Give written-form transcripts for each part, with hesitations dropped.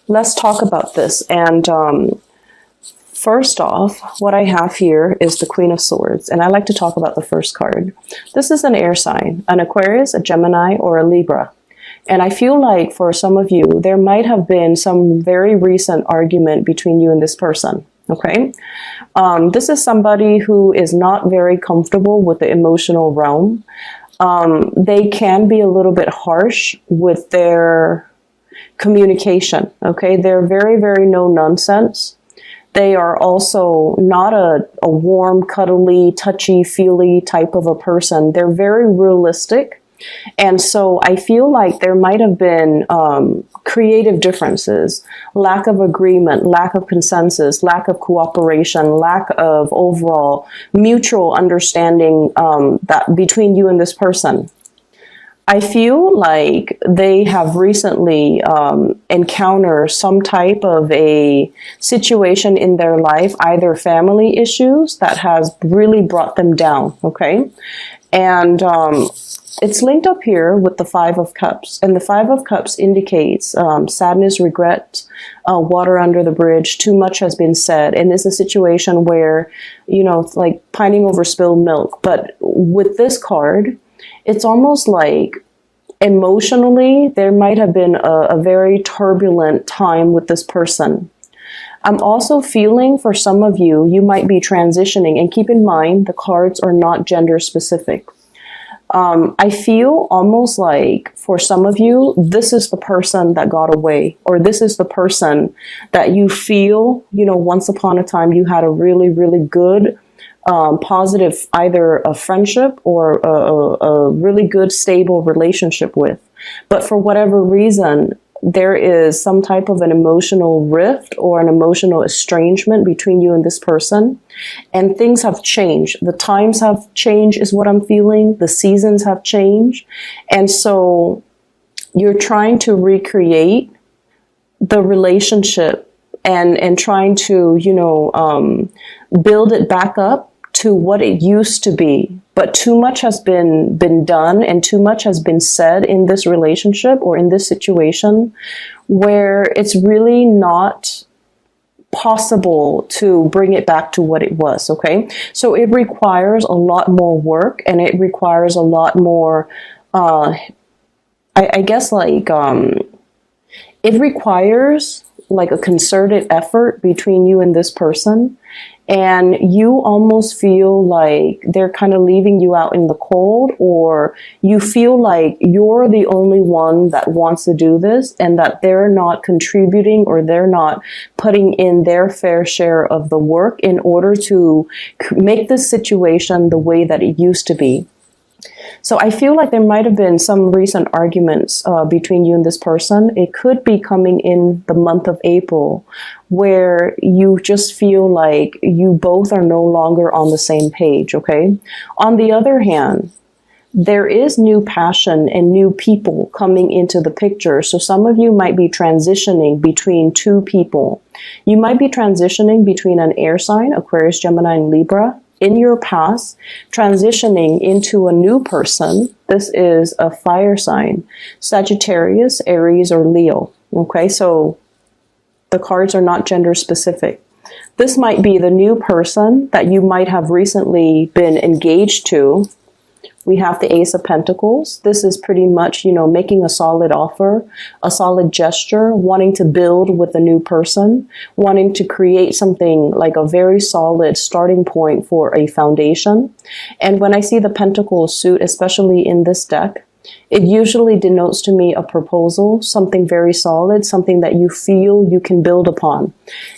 let's talk about this. And first off, what I have here is the Queen of Swords, and I like to talk about the first card. This is an air sign, an Aquarius, a Gemini, or a Libra. And I feel like for some of you, there might have been some very recent argument between you and this person. Okay. This is somebody who is not very comfortable with the emotional realm. They can be a little bit harsh with their communication. Okay. They're very, very no nonsense. They are also not a warm, cuddly, touchy-feely type of a person. They're very realistic. And so I feel like there might have been creative differences, lack of agreement, lack of consensus, lack of cooperation, lack of overall mutual understanding that between you and this person. I feel like they have recently encountered some type of a situation in their life, either family issues that has really brought them down, okay? And it's linked up here with the Five of Cups. And the Five of Cups indicates sadness, regret, water under the bridge, too much has been said. And it's a situation where, you know, it's like pining over spilled milk. But with this card, it's almost like emotionally, there might have been a very turbulent time with this person. I'm also feeling for some of you, you might be transitioning. And keep in mind, the cards are not gender specific. I feel almost like for some of you, this is the person that got away, or this is the person that you feel, you know, once upon a time you had a really, really good, positive, either a friendship or a really good, stable relationship with. But for whatever reason, there is some type of an emotional rift or an emotional estrangement between you and this person. And things have changed. The times have changed is what I'm feeling. The seasons have changed. And so you're trying to recreate the relationship and trying to, you know, build it back up to what it used to be. But too much has been done and too much has been said in this relationship or in this situation where it's really not possible to bring it back to what it was, okay? So it requires a lot more work, and it requires a lot more, I guess like, it requires like a concerted effort between you and this person. And you almost feel like they're kind of leaving you out in the cold, or you feel like you're the only one that wants to do this and that they're not contributing or they're not putting in their fair share of the work in order to make this situation the way that it used to be. So I feel like there might have been some recent arguments between you and this person. It could be coming in the month of April, where you just feel like you both are no longer on the same page, okay? On the other hand, there is new passion and new people coming into the picture. So some of you might be transitioning between two people. You might be transitioning between an air sign, Aquarius, Gemini, and Libra, in your past, transitioning into a new person. This is a fire sign, Sagittarius, Aries, or Leo. Okay, so the cards are not gender specific. This might be the new person that you might have recently been engaged to. We have the Ace of Pentacles. This is pretty much, you know, making a solid offer, a solid gesture, wanting to build with a new person, wanting to create something like a very solid starting point for a foundation. And when I see the Pentacles suit, especially in this deck, it usually denotes to me a proposal, something very solid, something that you feel you can build upon.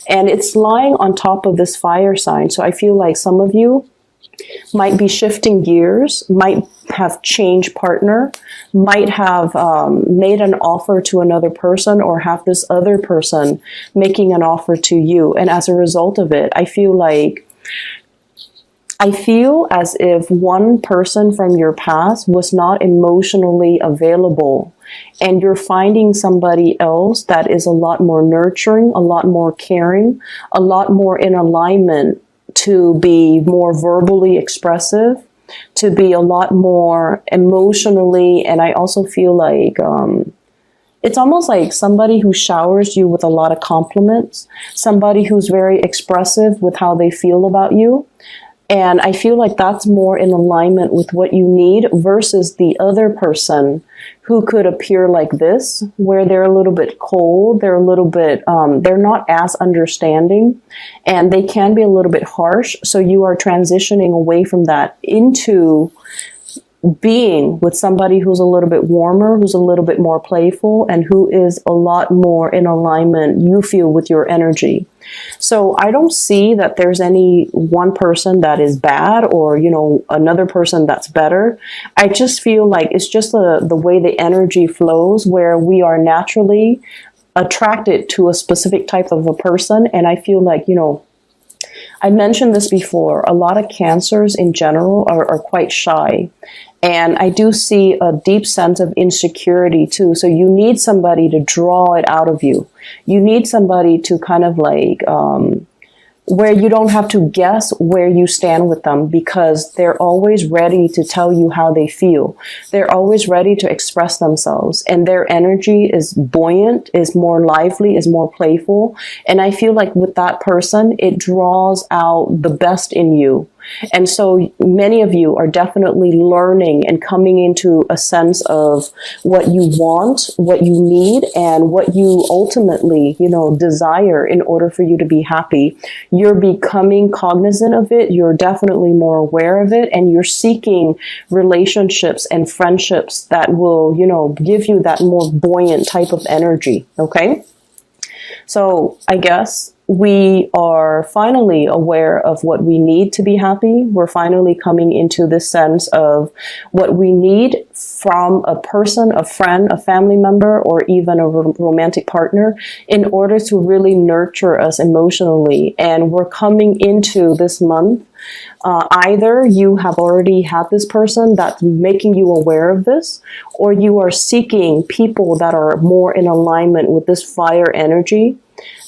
And it's lying on top of this fire sign. So I feel like some of you might be shifting gears, might have changed partner, might have made an offer to another person, or have this other person making an offer to you. And as a result of it, I feel as if one person from your past was not emotionally available, and you're finding somebody else that is a lot more nurturing, a lot more caring, a lot more in alignment, to be more verbally expressive, to be a lot more emotionally, and I also feel like it's almost like somebody who showers you with a lot of compliments, somebody who's very expressive with how they feel about you. And I feel like that's more in alignment with what you need versus the other person who could appear like this, where they're a little bit cold, they're a little bit, they're not as understanding, and they can be a little bit harsh. So you are transitioning away from that into being with somebody who's a little bit warmer, who's a little bit more playful, and who is a lot more in alignment, you feel, with your energy. So I don't see that there's any one person that is bad or, you know, another person that's better. I just feel like it's just the way the energy flows, where we are naturally attracted to a specific type of a person. And I feel like, you know, I mentioned this before, a lot of cancers in general are quite shy. And I do see a deep sense of insecurity too. So you need somebody to draw it out of you. You need somebody to kind of like, where you don't have to guess where you stand with them, because they're always ready to tell you how they feel. They're always ready to express themselves, and their energy is buoyant, is more lively, is more playful. And I feel like with that person, it draws out the best in you. And so many of you are definitely learning and coming into a sense of what you want, what you need, and what you ultimately, you know, desire in order for you to be happy. You're becoming cognizant of it. You're definitely more aware of it, and you're seeking relationships and friendships that will, you know, give you that more buoyant type of energy. Okay. So I guess we are finally aware of what we need to be happy. We're finally coming into this sense of what we need from a person, a friend, a family member, or even a romantic partner in order to really nurture us emotionally. And we're coming into this month. Either you have already had this person that's making you aware of this, or you are seeking people that are more in alignment with this fire energy.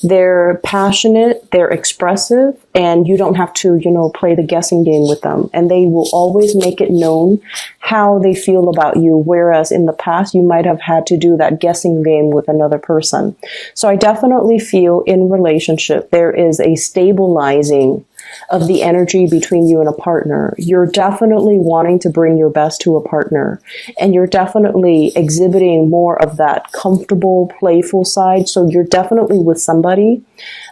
They're passionate, they're expressive, and you don't have to, you know, play the guessing game with them. And they will always make it known how they feel about you, whereas in the past you might have had to do that guessing game with another person. So I definitely feel in relationship there is a stabilizing of the energy between you and a partner. You're definitely wanting to bring your best to a partner, and you're definitely exhibiting more of that comfortable, playful side. So you're definitely with somebody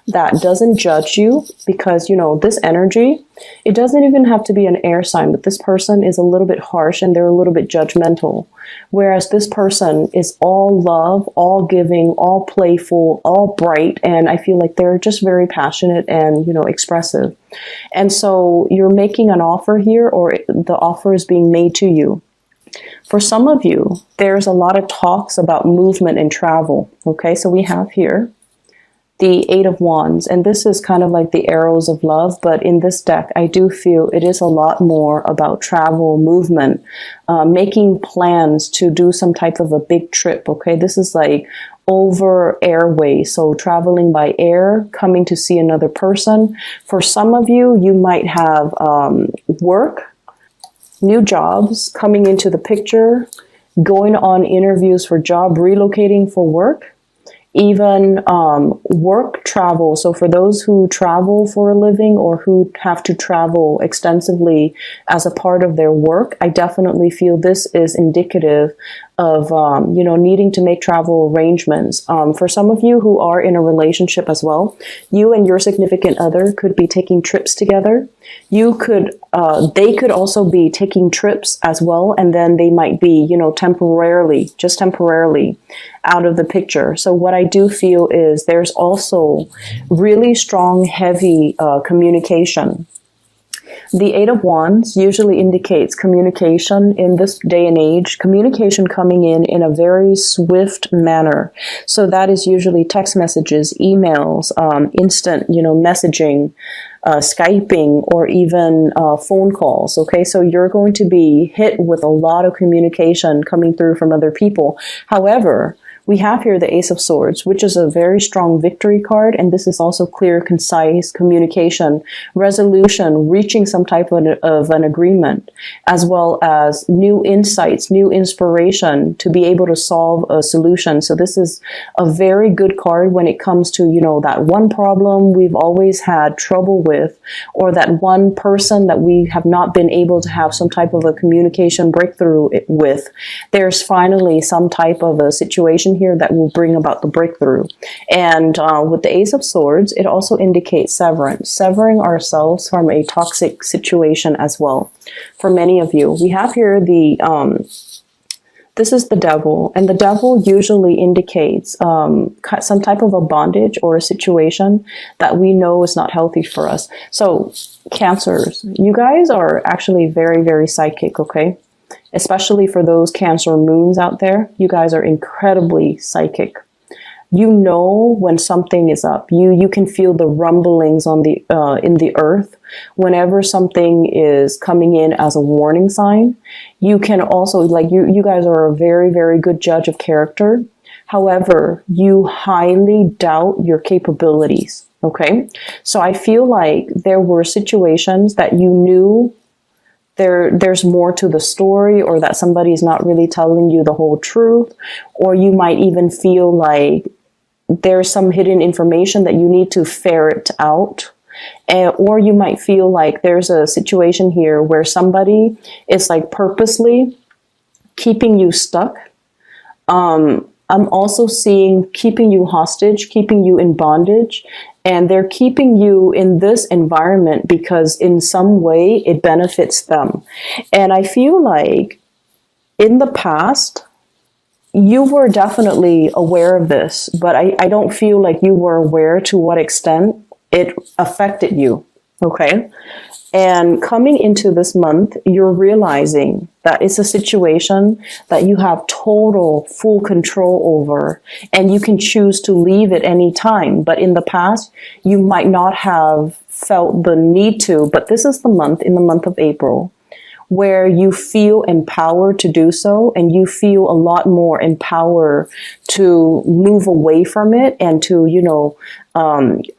that doesn't judge you, because, you know, this energy, it doesn't even have to be an air sign, but this person is a little bit harsh and they're a little bit judgmental. Whereas this person is all love, all giving, all playful, all bright. And I feel like they're just very passionate and, you know, expressive. And so you're making an offer here, or the offer is being made to you. For some of you, there's a lot of talks about movement and travel. Okay, so we have here the Eight of Wands, and this is kind of like the arrows of love, but in this deck, I do feel it is a lot more about travel, movement, making plans to do some type of a big trip, okay? This is like over airway, so traveling by air, coming to see another person. For some of you, you might have work, new jobs coming into the picture, going on interviews for job, relocating for work, even work travel. So for those who travel for a living or who have to travel extensively as a part of their work, I definitely feel this is indicative of, you know, needing to make travel arrangements. For some of you who are in a relationship as well, you and your significant other could be taking trips together. You could, they could also be taking trips as well, and then they might be, you know, temporarily, just temporarily out of the picture. So what I do feel is there's also really strong, heavy communication. The Eight of Wands usually indicates communication in this day and age, communication coming in a very swift manner. So that is usually text messages, emails, instant, you know, messaging, Skyping, or even phone calls. Okay, so you're going to be hit with a lot of communication coming through from other people. However, We have here the Ace of Swords, which is a very strong victory card. And this is also clear, concise communication, resolution, reaching some type of an agreement, as well as new insights, new inspiration to be able to solve a solution. So this is a very good card when it comes to, that one problem we've always had trouble with, or that one person that we have not been able to have some type of a communication breakthrough with. There's finally some type of a situation here that will bring about the breakthrough. And with the Ace of Swords, it also indicates severance, severing ourselves from a toxic situation as well. For many of you, we have here this is the devil, and the devil usually indicates some type of a bondage or a situation that we know is not healthy for us. So Cancers, you guys are actually very, very psychic, okay? Especially for those Cancer moons out there, you guys are incredibly psychic. You know when something is up. You can feel the rumblings on the in the earth whenever something is coming in as a warning sign. You can also, like, you guys are a very, very good judge of character. However, you highly doubt your capabilities. Okay, so I feel like there were situations that you knew there's more to the story, or that somebody's not really telling you the whole truth, or you might even feel like there's some hidden information that you need to ferret out. Or you might feel like there's a situation here where somebody is like purposely keeping you stuck. I'm also seeing keeping you hostage, keeping you in bondage, and they're keeping you in this environment because in some way it benefits them. And I feel like in the past, you were definitely aware of this, but I don't feel like you were aware to what extent it affected you, okay? And coming into this month, you're realizing that it's a situation that you have total, full control over, and you can choose to leave at any time. But in the past, you might not have felt the need to, but this is the month, in the month of April, where you feel empowered to do so, and you feel a lot more empowered to move away from it and to,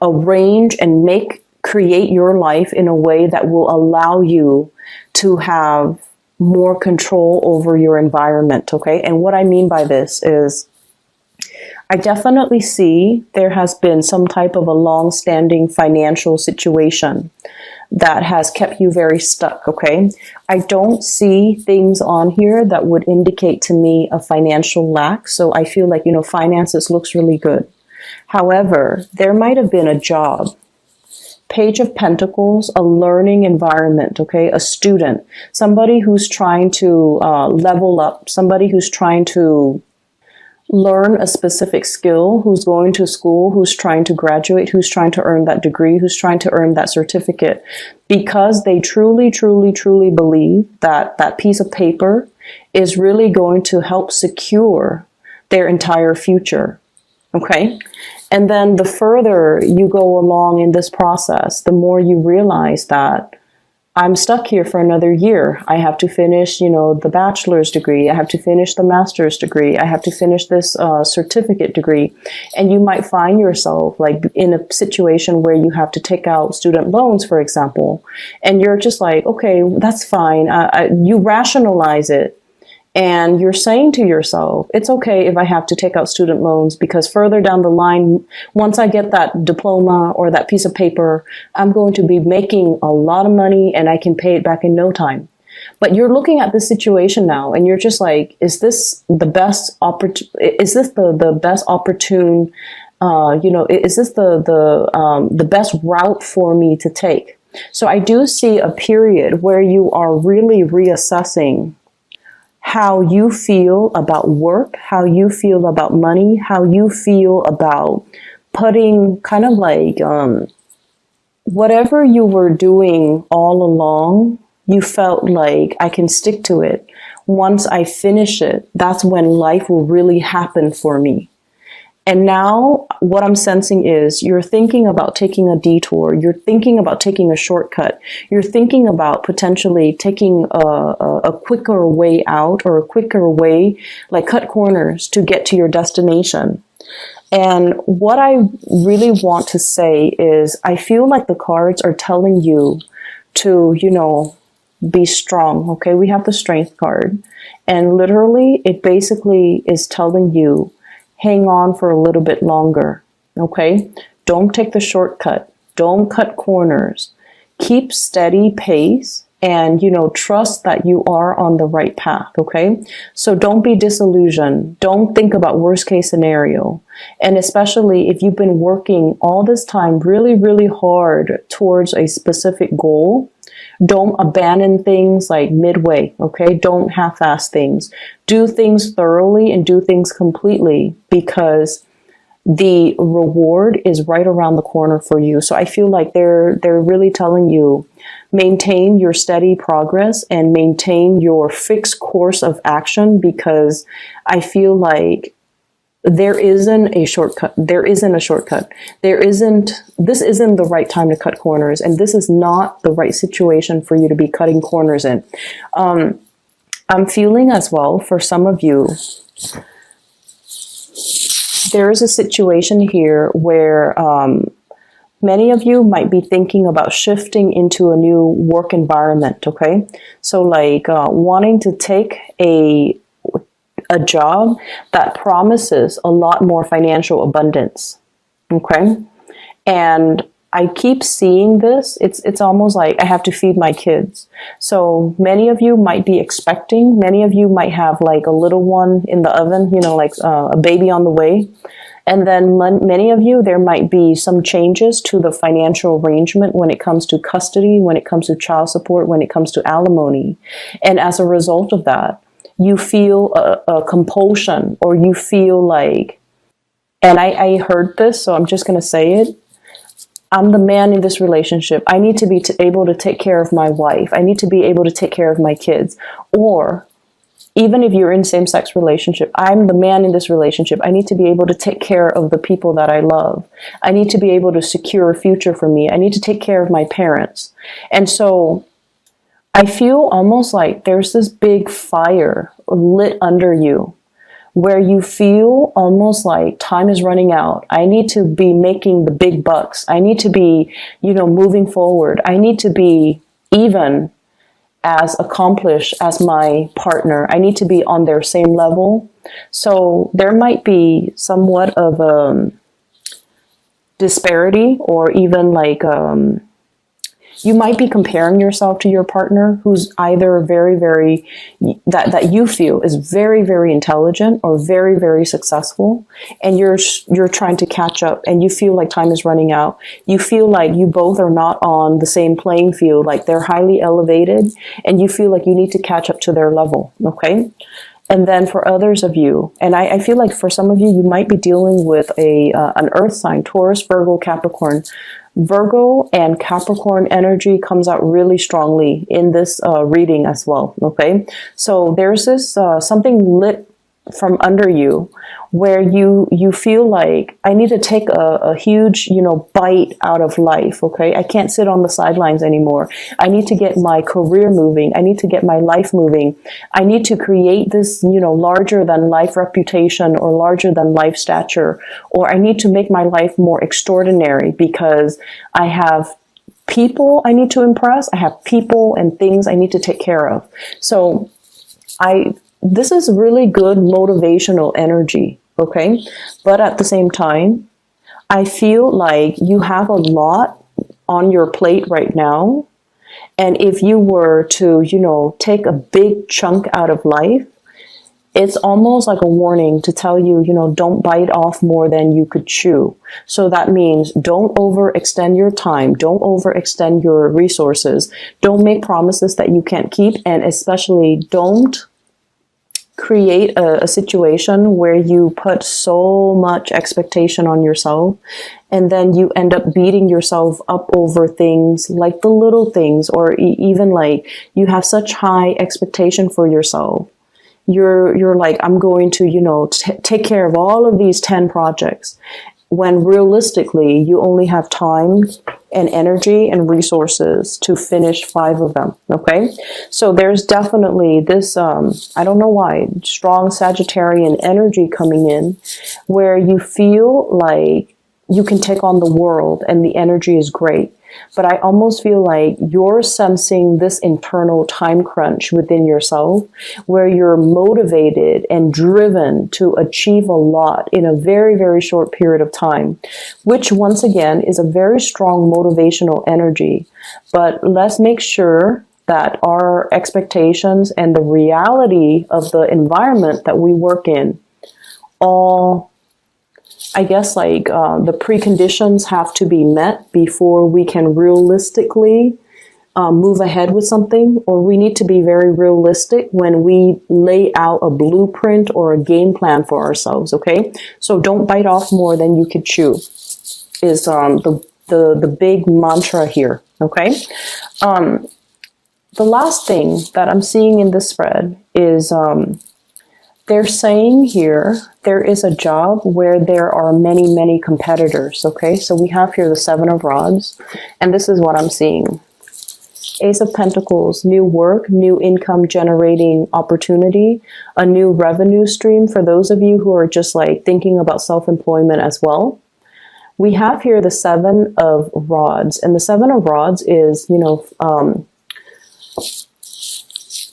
arrange and create your life in a way that will allow you to have more control over your environment, okay? And what I mean by this is, I definitely see there has been some type of a long-standing financial situation that has kept you very stuck, okay? I don't see things on here that would indicate to me a financial lack, so I feel like, finances looks really good. However, there might have been a job, Page of Pentacles, a learning environment, okay? A student, somebody who's trying to level up, somebody who's trying to learn a specific skill, who's going to school, who's trying to graduate, who's trying to earn that degree, who's trying to earn that certificate, because they truly, truly, truly believe that that piece of paper is really going to help secure their entire future, okay? And then the further you go along in this process, the more you realize that I'm stuck here for another year. I have to finish, the bachelor's degree. I have to finish the master's degree. I have to finish this certificate degree. And you might find yourself like in a situation where you have to take out student loans, for example. And you're just like, okay, that's fine. You rationalize it. And you're saying to yourself, it's okay if I have to take out student loans, because further down the line, once I get that diploma or that piece of paper, I'm going to be making a lot of money and I can pay it back in no time. But you're looking at this situation now and you're just like, is this the best is this the best opportune, is this the best route for me to take? So I do see a period where you are really reassessing how you feel about work, how you feel about money, how you feel about putting kind of like whatever you were doing all along, you felt like I can stick to it. Once I finish it, that's when life will really happen for me. And now what I'm sensing is you're thinking about taking a detour. You're thinking about taking a shortcut. You're thinking about potentially taking a quicker way out, or a quicker way, like cut corners to get to your destination. And what I really want to say is I feel like the cards are telling you to, be strong. Okay. We have the strength card, and literally it basically is telling you, hang on for a little bit longer. Okay. Don't take the shortcut. Don't cut corners. Keep steady pace, and, trust that you are on the right path. Okay. So don't be disillusioned. Don't think about worst case scenario. And especially if you've been working all this time really, really hard towards a specific goal, don't abandon things like midway. Okay. Don't half-ass things. Do things thoroughly and do things completely, because the reward is right around the corner for you. So I feel like they're really telling you, maintain your steady progress and maintain your fixed course of action, because I feel like there isn't a shortcut. This isn't the right time to cut corners, and this is not the right situation for you to be cutting corners in. I'm feeling as well, for some of you, there is a situation here where many of you might be thinking about shifting into a new work environment. Okay. So like wanting to take a job that promises a lot more financial abundance. Okay. And I keep seeing this. It's almost like I have to feed my kids. So many of you might be expecting, many of you might have like a little one in the oven, like a baby on the way. And then many of you, there might be some changes to the financial arrangement when it comes to custody, when it comes to child support, when it comes to alimony. And as a result of that, you feel a compulsion, or you feel like, and I heard this, so I'm just going to say it. I'm the man in this relationship. I need to be able to take care of my wife. I need to be able to take care of my kids. Or even if you're in same-sex relationship, I'm the man in this relationship. I need to be able to take care of the people that I love. I need to be able to secure a future for me. I need to take care of my parents. And so I feel almost like there's this big fire lit under you, where you feel almost like time is running out. I need to be making the big bucks. I need to be, moving forward. I need to be even as accomplished as my partner. I need to be on their same level. So there might be somewhat of a disparity, or even like you might be comparing yourself to your partner, who's either very, very, that you feel is very, very intelligent or very, very successful. And you're trying to catch up, and you feel like time is running out. You feel like you both are not on the same playing field, like they're highly elevated, and you feel like you need to catch up to their level. Okay. And then for others of you, and I feel like for some of you, you might be dealing with an earth sign, Taurus, Virgo, Capricorn. Virgo and Capricorn energy comes out really strongly in this reading as well. Okay. So there's this something lit from under you, where you feel like, I need to take a huge, bite out of life. Okay. I can't sit on the sidelines anymore. I need to get my career moving. I need to get my life moving. I need to create this, larger than life reputation, or larger than life stature, or I need to make my life more extraordinary, because I have people I need to impress. I have people and things I need to take care of. So this is really good motivational energy, okay? But at the same time, I feel like you have a lot on your plate right now. And if you were to, take a big chunk out of life, it's almost like a warning to tell you, don't bite off more than you could chew. So that means don't overextend your time. Don't overextend your resources. Don't make promises that you can't keep. And especially don't create a situation where you put so much expectation on yourself, and then you end up beating yourself up over things like the little things, or even like you have such high expectation for yourself, You're like, I'm going to, take care of all of these 10 projects, when realistically you only have time and energy and resources to finish 5 of them. Okay. So there's definitely this, I don't know why, strong Sagittarian energy coming in, where you feel like you can take on the world and the energy is great. But I almost feel like you're sensing this internal time crunch within yourself, where you're motivated and driven to achieve a lot in a very, very short period of time, which once again is a very strong motivational energy. But let's make sure that our expectations and the reality of the environment that we work in all, I guess, like the preconditions have to be met before we can realistically move ahead with something, or we need to be very realistic when we lay out a blueprint or a game plan for ourselves. Okay, so don't bite off more than you could chew is the big mantra here. Okay, the last thing that I'm seeing in this spread is they're saying here there is a job where there are many, many competitors. Okay, so we have here the 7 of Rods, and this is what I'm seeing. Ace of Pentacles, new work, new income generating opportunity, a new revenue stream for those of you who are just like thinking about self-employment as well. We have here the 7 of Rods, and the 7 of Rods is,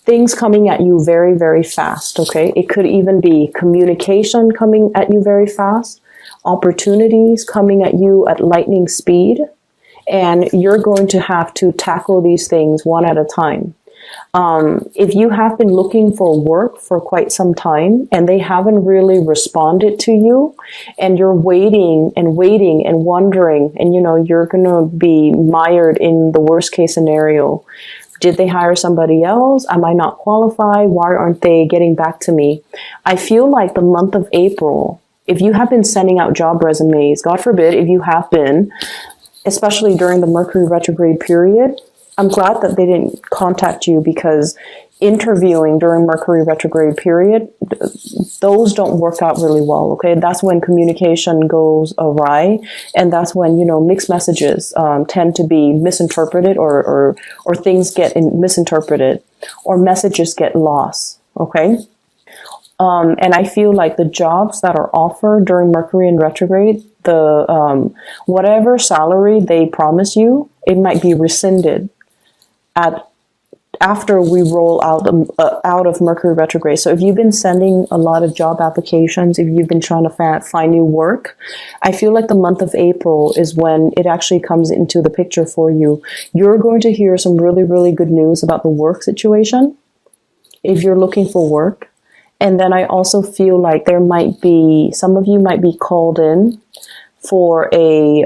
things coming at you very, very fast, okay? It could even be communication coming at you very fast, opportunities coming at you at lightning speed, and you're going to have to tackle these things one at a time. If you have been looking for work for quite some time and they haven't really responded to you, and you're waiting and waiting and wondering, and you're going to be mired in the worst case scenario. Did they hire somebody else? Am I not qualified? Why aren't they getting back to me? I feel like the month of April, if you have been sending out job resumes, God forbid if you have been, especially during the Mercury retrograde period, I'm glad that they didn't contact you, because interviewing during Mercury retrograde period, those don't work out really well. Okay, that's when communication goes awry, and that's when mixed messages tend to be misinterpreted, or things get misinterpreted, or messages get lost. Okay, and I feel like the jobs that are offered during Mercury in retrograde, the whatever salary they promise you, it might be rescinded after we roll out of Mercury retrograde. So if you've been sending a lot of job applications, if you've been trying to find new work, I feel like the month of April is when it actually comes into the picture for you. You're going to hear some really, really good news about the work situation if you're looking for work. And then I also feel like there might be, some of you might be called in for a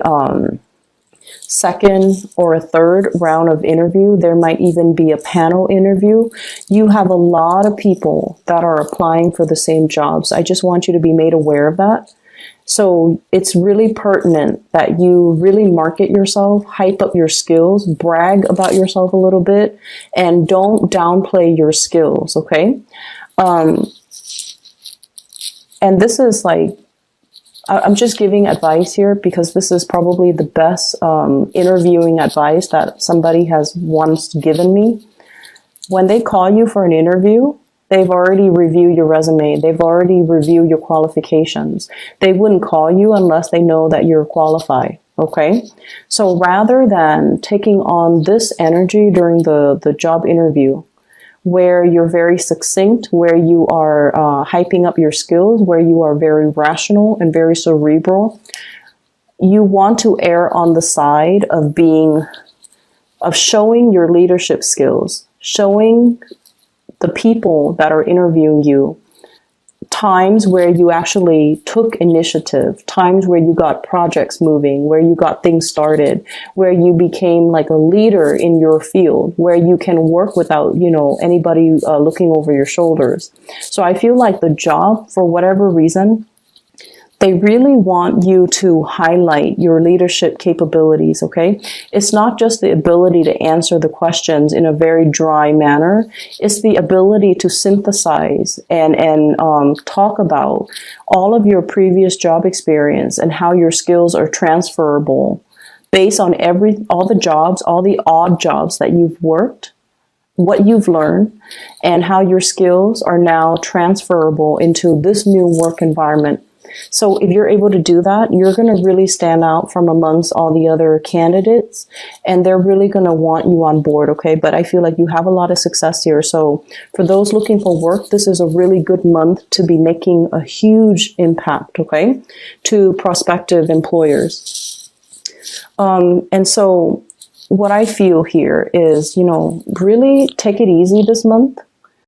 second or a third round of interview. There might even be a panel interview. You have a lot of people that are applying for the same jobs. I just want you to be made aware of that. So it's really pertinent that you really market yourself, hype up your skills, brag about yourself a little bit, and don't downplay your skills, okay? And this is like, I'm just giving advice here because this is probably the best interviewing advice that somebody has once given me. When they call you for an interview, they've already reviewed your resume. They've already reviewed your qualifications. They wouldn't call you unless they know that you're qualified. Okay? So rather than taking on this energy during the job interview, where you're very succinct, where you are hyping up your skills, where you are very rational and very cerebral, you want to err on the side of showing your leadership skills, showing the people that are interviewing you times where you actually took initiative, times where you got projects moving, where you got things started, where you became like a leader in your field, where you can work without, anybody looking over your shoulders. So I feel like the job, for whatever reason, They really want you to highlight your leadership capabilities, okay? It's not just the ability to answer the questions in a very dry manner. It's the ability to synthesize and talk about all of your previous job experience and how your skills are transferable based on all the jobs, all the odd jobs that you've worked, what you've learned, and how your skills are now transferable into this new work environment. So if you're able to do that, you're going to really stand out from amongst all the other candidates, and they're really going to want you on board, okay? But I feel like you have a lot of success here. So for those looking for work, this is a really good month to be making a huge impact, okay, to prospective employers. And so what I feel here is, really take it easy this month.